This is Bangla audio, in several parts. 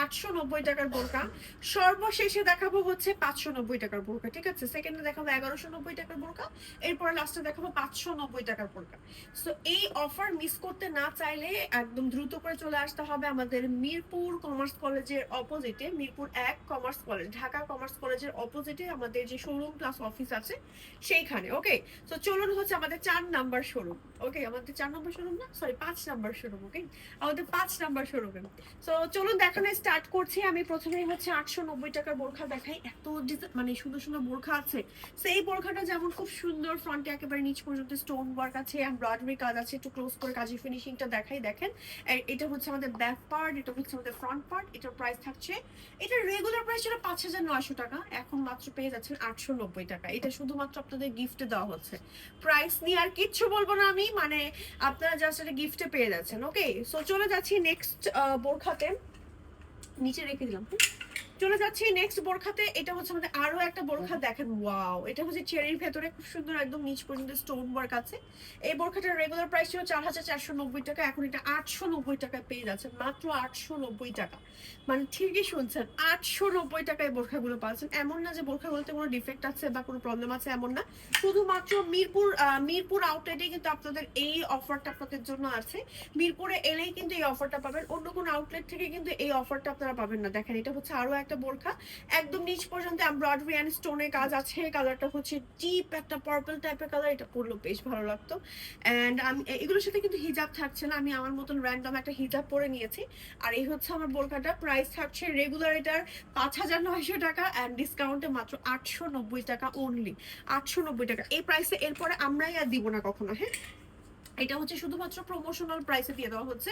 890 টাকার বোরকা। সর্বশেষে দেখাবো হচ্ছে 590 টাকার বোরকা, ঠিক আছে? সেকেন্ডে দেখাবো 1190 টাকার বোরকা, এরপর লাস্টে দেখাবো 590 টাকার বোরকা। সো এই অফার মিস করতে না চাইলে একদম দ্রুত করে চলে আসতে হবে আমাদের মিরপুর কমার্স কলেজের অপোজিটে, Mirpur 1 commerce college, Dhaka commerce কলেজের অপোজিটে আমাদের যে শোরুম প্লাস অফিস আছে সেইখানে। ওকে, তো চলুন হচ্ছে আমাদের 4 নাম্বার শোরুম। ওকে, আমাদের 4 নম্বর শোরুম না, সরি 5 নাম্বার শোরুম। ওকে, আমাদের 5 নাম্বার শোরুমে। তো চলুন দেখানো স্টার্ট করছি। আমি প্রথমেই হচ্ছে 890 টাকার বোরখা দেখাই। এত মানে সুন্দর সুন্দর বোরখা আছে। সেই বোরখাটা যেমন খুব সুন্দর, ফ্রন্টে একেবারে নিচ পর্যন্ত স্টোন ওয়ার্ক আছে, এমব্রয়ডারি কাজ আছে, একটু ক্লোজ করে কাজের ফিনিশিংটা দেখাই। দেখেন, এটা হচ্ছে আমাদের ব্যাক পার্ট, এটা হচ্ছে আমাদের ফ্রন্ট পার্ট। এটার প্রাইস থাকছে, এটার রেগুলার প্রাইস ছিল 5,900 টাকা, এখন মাত্র পেয়ে যাচ্ছেন 890 টাকা। এটা শুধুমাত্র আপনাদের গিফটে দেওয়া হচ্ছে। প্রাইস নিয়ে আর কিচ্ছু বলবো না আমি, মানে আপনারা জাস্ট এটা গিফটে পেয়ে যাচ্ছেন। ওকে, সো চলে যাচ্ছি নেক্সট বোরখাতে। নিচে রেখে দিলাম। চলে যাচ্ছি নেক্সট বোরখাতে। এটা হচ্ছে আমাদের আরো একটা বোরখা। দেখেন, ওয়াও, এটা হচ্ছে চেরির ভেতরে খুব সুন্দর একদম নিচ পর্যন্ত স্টোন ওয়ার্ক আছে। এই বোরখাটার রেগুলার প্রাইস ছিল 4,490 টাকা, এখন এটা 890 টাকায় পেয়ে যাচ্ছে, মাত্র 890 টাকা। মানে ঠিকই শুনছেন, 890 টাকায় বোরখাগুলো পাচ্ছেন। এমন না যে বোরখাগুলোতে কোনো ডিফেক্ট আছে বা কোনো প্রবলেম আছে, এমন না। শুধুমাত্র মিরপুর আউটলেটে কিন্তু আপনাদের এই অফারটা আপনাদের জন্য আছে। মিরপুরে এলেই কিন্তু এই অফারটা পাবেন, অন্য কোনো আউটলেট থেকে কিন্তু এই অফারটা আপনারা পাবেন না। দেখেন, এটা হচ্ছে আরো একটা বোরখা, একদম নিচ পর্যন্ত এমব্রয়ডারি এন্ড স্টোনের কাজ আছে। কালারটা হচ্ছে ডিপ একটা পার্পল টাইপের কালার, এটা পরলেও বেশ ভালো লাগতো। এন্ড আমি এগুলোর সাথে কিন্তু হিজাব থাকছে না, আমি আমার মতন র্যান্ডম একটা হিজাব পরে নিয়েছি। আর এই হচ্ছে আমার বোরখাটা। প্রাইস থাকছে রেগুলার এটার 5,900 টাকা, অ্যান্ড ডিসকাউন্টে মাত্র 890 টাকা অনলি। 890 টাকা এই প্রাইসে এরপরে আমরাই আর দিব না কখনো। হ্যাঁ, এটা হচ্ছে শুধুমাত্র প্রমোশনাল প্রাইসে দিয়ে দেওয়া হচ্ছে।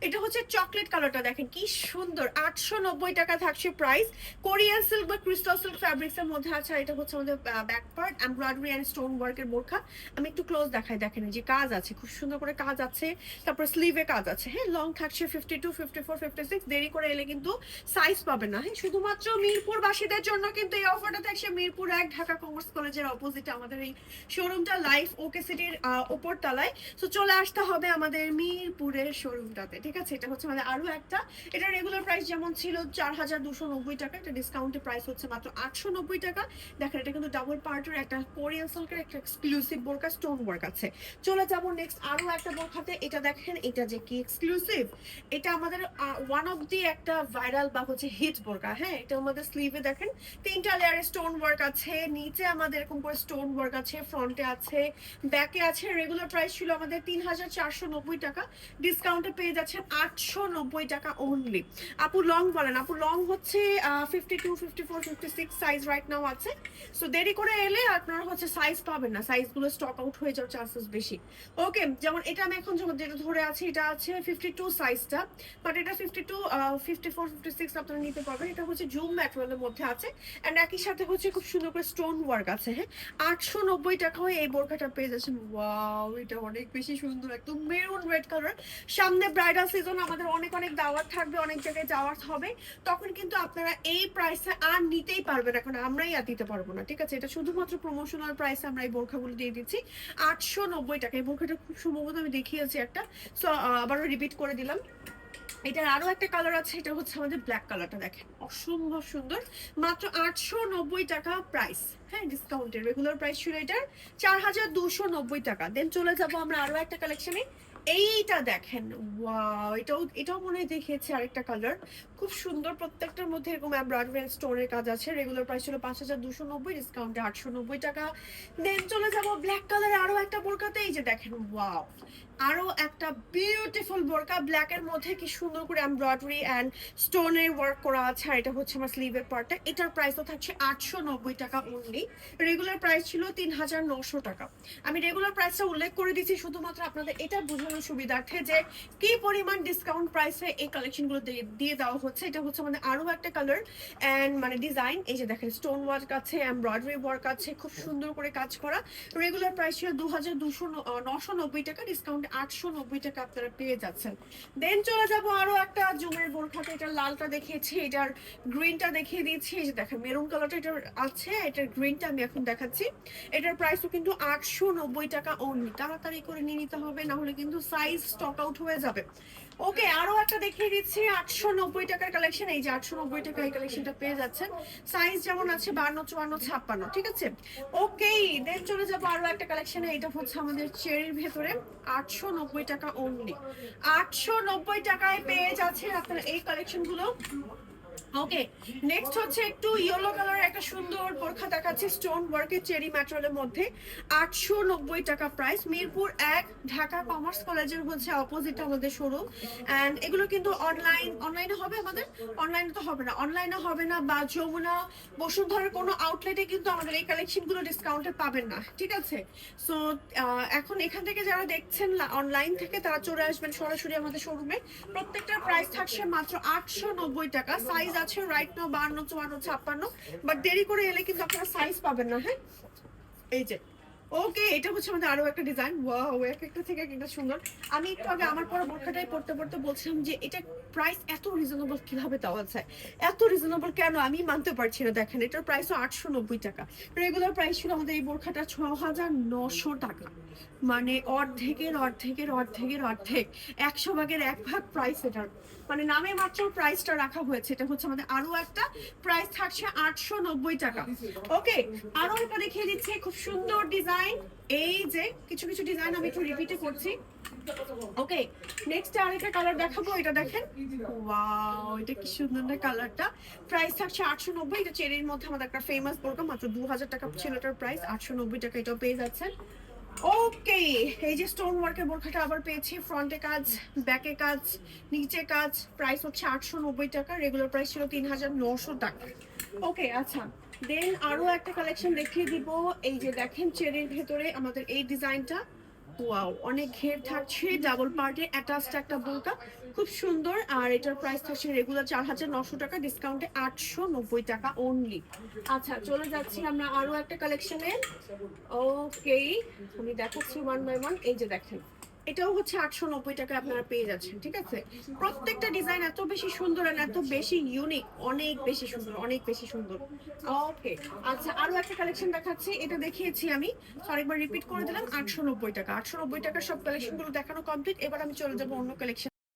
এটা হচ্ছে চকলেট কালারটা, দেখেন কি সুন্দর। 890 টাকা থাকছে প্রাইস। কোরিয়ান সিল্ক বা ক্রিস্টাল সিল্ক ফ্যাব্রিক্স এর মধ্যে আছে। এটা হচ্ছে আমাদের back part, embroidery and stone ওয়ার্কের বোরখা। আমি একটু ক্লোজ দেখাই। দেখেন, এই যে কাজ আছে, খুব সুন্দর করে কাজ আছে। তারপর স্লিভে কাজ আছে। হ্যাঁ, লং থাকছে 52, 54, 56। দেরি করে এলে কিন্তু সাইজ পাবেন না। হ্যাঁ, শুধুমাত্র মিরপুরবাসীদের জন্য কিন্তু এই অফারটা থাকছে। মিরপুর 1 ঢাকা কমার্স কলেজের অপোজিটে আমাদের এই শোরুমটা, লাইফ ওকে সিটির উপর তলায়। তো চলে আসতে হবে আমাদের মিরপুরের শোরুমটাতে, ঠিক আছে? এটা হচ্ছে আমাদের আরো একটা। এটা রেগুলার প্রাইস যেমন ছিল 4,290 টাকা, এটা ডিসকাউন্টে প্রাইস হচ্ছে মাত্র 890 টাকা। দেখেন, এটা কিন্তু ডাবল পার্টের একটা কোরিয়ান সিল্কের একটা এক্সক্লুসিভ বোরকা, স্টোন ওয়ার্ক আছে। চলে যাব নেক্সট আরো একটা বোরখাতে। এটা দেখেন, এটা যে কি এক্সক্লুসিভ। এটা আমাদের ওয়ান অফ দি একটা ভাইরাল বা হচ্ছে হিট বোরকা। হ্যাঁ, এটা আমাদের স্লিভে দেখেন 3টা লেয়ারে স্টোন ওয়ার্ক আছে, নিচে আমাদের এরকম করে স্টোন ওয়ার্ক আছে, ফ্রন্টে আছে, ব্যাকে আছে। রেগুলার প্রাইস ছিল আমাদের 3,490 টাকা, ডিসকাউন্টে পেয়ে যাচ্ছেন 890 টাকা অনলি। আপু লং বলেন, আপু লং হচ্ছে 52, 54, 56 সাইজ রাইট নাও আছে। সো দেরি করে এলে আপনারা হচ্ছে সাইজ পাবেন না, সাইজগুলো স্টক আউট হয়ে যাওয়ার চান্সেস বেশি। ওকে, যেমন এটা আমি এখন যেটা ধরে আছি, এটা আছে 52 সাইজটা, বাট এটা 52, 54, 56 আপনারা নিতে পারবেন। এটা হচ্ছে জুম ম্যাটেরিয়ালের মধ্যে আছে, অ্যান্ড একই সাথে হচ্ছে খুব সুন্দর করে স্টোন ওয়ার্ক আছে। হ্যাঁ, 890 টাকা হয়ে এই বোরখাটা পেয়ে যাচ্ছেন। ওয়াও, এটা অনেক বেশি সুন্দর, একদম মেরুন রেড কালার। সামনে ব্রাইডাল সিজন, আমাদের অনেক অনেক দাওয়াত থাকবে, অনেক জায়গায় যাওয়ার হবে, তখন কিন্তু আপনারা এই প্রাইসে আর নিতেই পারবেন। এখন আমরাই আর দিতে পারবো না, ঠিক আছে? এটা শুধুমাত্র প্রমোশনাল প্রাইসে আমরা এই বোরখাগুলো দিয়ে দিচ্ছি 890 টাকা। এই বোরখাটা খুব সম্ভবত আমি দেখিয়েছি একটা, সো আবারও রিপিট করে দিলাম। এটার আরো একটা কালার আছে, এটা হচ্ছে আমাদের ব্ল্যাক কালারটা। দেখেন, অসম্ভব সুন্দর, মাত্র 890 টাকা প্রাইস। হ্যাঁ, ডিসকাউন্টের রেগুলার প্রাইস ছিল এটার 4,290 টাকা। দেন চলে যাব আমরা আরো একটা কালেকশনে। এইটা দেখেন, ওয়াও, এটাও মনে হয় দেখিয়েছে আরেকটা কালার, খুব সুন্দর। প্রত্যেকটার মধ্যে এরকম এমব্রয়ডারি স্টোনের কাজ আছে। রেগুলার প্রাইস ছিল 5,290, ডিসকাউন্টে 890 টাকা। দেন চলে যাব ব্ল্যাক কালারে আরো একটা বোরকাতে। এই যে দেখেন, ওয়াও, আরো একটা বিউটিফুল বোরকা, ব্ল্যাক এর মধ্যে কি সুন্দর করে এমব্রয়ডারি এন্ড স্টোনের ওয়ার্ক করা আছে। আর এটা হচ্ছে আমার স্লিভের পার্টটা। এটার প্রাইসও থাকছে 890 টাকা অনলি। রেগুলার প্রাইস ছিল 3,900 টাকা। আমি রেগুলার প্রাইসটা উল্লেখ করে দিচ্ছি শুধুমাত্র আপনাদের এটা বোঝানোর সুবিধার্থে যে কি পরিমাণ ডিসকাউন্ট প্রাইসে এই কালেকশনগুলো দিয়ে দেওয়া হচ্ছে। এটা হচ্ছে আমাদের আরো একটা কালার এন্ড মানে ডিজাইন। এই যে দেখেন, স্টোন ওয়ার্ক আছে, এমব্রয়ডারি ওয়ার্ক আছে, খুব সুন্দর করে কাজ করা। রেগুলার প্রাইস ছিল 2,990 টাকা, ডিসকাউন্ট 890 টাকা আপনারা পেয়ে যাচ্ছেন। দেন চলে যাব আরো একটা জুমের বোরখাতে। এটার লালটা দেখিয়েছি, এটার গ্রিনটা দেখিয়ে দিয়েছি। এই যে দেখেন, মেরুন কালারটা এটার আছে, এটার গ্রিনটা আমি এখন দেখাচ্ছি। এটার প্রাইসও কিন্তু 890 টাকা অনলি। তাড়াতাড়ি করে নিয়ে নিতে হবে, না হলে কিন্তু সাইজ স্টক আউট হয়ে যাবে। ওকে, আরো একটা দেখিয়ে দিচ্ছি 890 টাকার কালেকশন। এই যে 890 টাকা এই কালেকশনটা পেয়ে যাচ্ছেন। সাইজ যেমন আছে 52, 54, 56, ঠিক আছে। ওকে, দেন চলে যাবো আরো একটা কালেকশনে। এটা হচ্ছে আমাদের চেরির ভেতরে 890 টাকা অনলি। 890 টাকায় পেয়ে যাচ্ছেন আপনারা এই কালেকশন গুলো। ওকে, নেক্সট হচ্ছে একটু ইয়েলো কালার একটা সুন্দর বোরখা দেখাচ্ছে স্টোন ওয়ার্কের চেরি ম্যাটেরিয়ালের মধ্যে। 890 টাকা প্রাইস। মিরপুর 1 ঢাকা কমার্স কলেজের হচ্ছে অপোজিট আমাদের শোরুম। অ্যান্ড এগুলো কিন্তু অনলাইনে হবে আমাদের, অনলাইনে তো হবে না, অনলাইনে হবে না, বা যমুনা বসুন্ধরার কোনো আউটলেটে কিন্তু আমাদের এই কালেকশনগুলো ডিসকাউন্টে পাবেন না, ঠিক আছে। সো এখন এখান থেকে যারা দেখছেন অনলাইন থেকে তারা চলে আসবেন সরাসরি আমাদের শোরুমে। প্রত্যেকটার প্রাইস থাকছে মাত্র 890 টাকা। সাইজ আছে রাইট নাও 52, 54, 56, বাট দেরি করে এলে কিন্তু আপনারা সাইজ পাবেন না। হ্যাঁ, এই যে ওকে, এটা হচ্ছে আমাদের আরো একটা ডিজাইন। ওয়াও, এক একটা থেকে এক একটা সুন্দর। আমি একটু আগে আমার পরা বোরখাটাই পড়তে পড়তে বলছিলাম যে এটা প্রাইস এত রিজনেবল কিভাবে দেওয়া যায়, এত রিজনেবল কেন আমি মানতে পারছি না। দেখেন এটার প্রাইসও 890 টাকা। রেগুলার প্রাইস ছিল আমাদের এই বোরখাটা 6900 টাকা। মানে অর্ধেকের অর্ধেকের অর্ধেকের অর্ধেক, 100 ভাগের 1 ভাগ প্রাইস এটার। মানে নামে মাত্র প্রাইসটা রাখা হয়েছে। এটা হচ্ছে আমাদের আরো একটা প্রাইস থাকছে 890 টাকা। ওকে, আরো একটা দেখিয়ে দিচ্ছি খুব সুন্দর ডিজাইন। এই যে কিছু কিছু ডিজাইন আমি একটু রিপিটে করছি। ওকে, নেক্সট আরেকটা কালার দেখাবো। এটা দেখেন, ওয়াও, এটা কি সুন্দর না কালারটা। প্রাইস থাকছে 890। এটা চেরির মধ্যে আমাদের একটা ফেমাস বোরকা, মাত্র 2000 টাকা ছিল এটার প্রাইস। 890 টাকা এটাও পেয়ে যাচ্ছেন। ওকে, এই যে স্টোন ওয়ার্কের বোরখাটা আবার পেয়েছি। ফ্রন্টে কাজ, ব্যাকে কাজ, নিচে কাজ। প্রাইস হচ্ছে 890 টাকা। রেগুলার প্রাইস ছিল 3900 টাকা। ওকে, আচ্ছা, দেন আরো একটা কালেকশন দেখিয়ে দিব। এই যে দেখেন চেরির ভেতরে আমাদের এই ডিজাইনটা। ওয়াও, অনেক ঘের থাকছে, ডাবল পার্টে অ্যাটাচড একটা বোরকা, খুব সুন্দর। আর এটার প্রাইস থাকছে রেগুলার 4900 টাকা, ডিসকাউন্টে 890 টাকা অনলি। আচ্ছা, চলে যাচ্ছি আমরা আরো একটা কালেকশনে। ওকে, আমি দেখাচ্ছি ওয়ান বাই ওয়ান। এই যে দেখেন, এটাও হচ্ছে 890 টাকা আপনারা পেয়ে যাচ্ছেন, ঠিক আছে। প্রত্যেকটা ডিজাইন এত বেশি সুন্দর আর এত বেশি ইউনিক, অনেক বেশি সুন্দর, অনেক বেশি সুন্দর। ওকে, আচ্ছা, আরো একটা কালেকশন দেখাচ্ছি। এটা দেখিয়েছি আমি, আরেকবার রিপিট করে দিলাম। 890 টাকা। 890 টাকার সব কালেকশন গুলো দেখানো কমপ্লিট। এবার আমি চলে যাবো অন্য কালেকশন।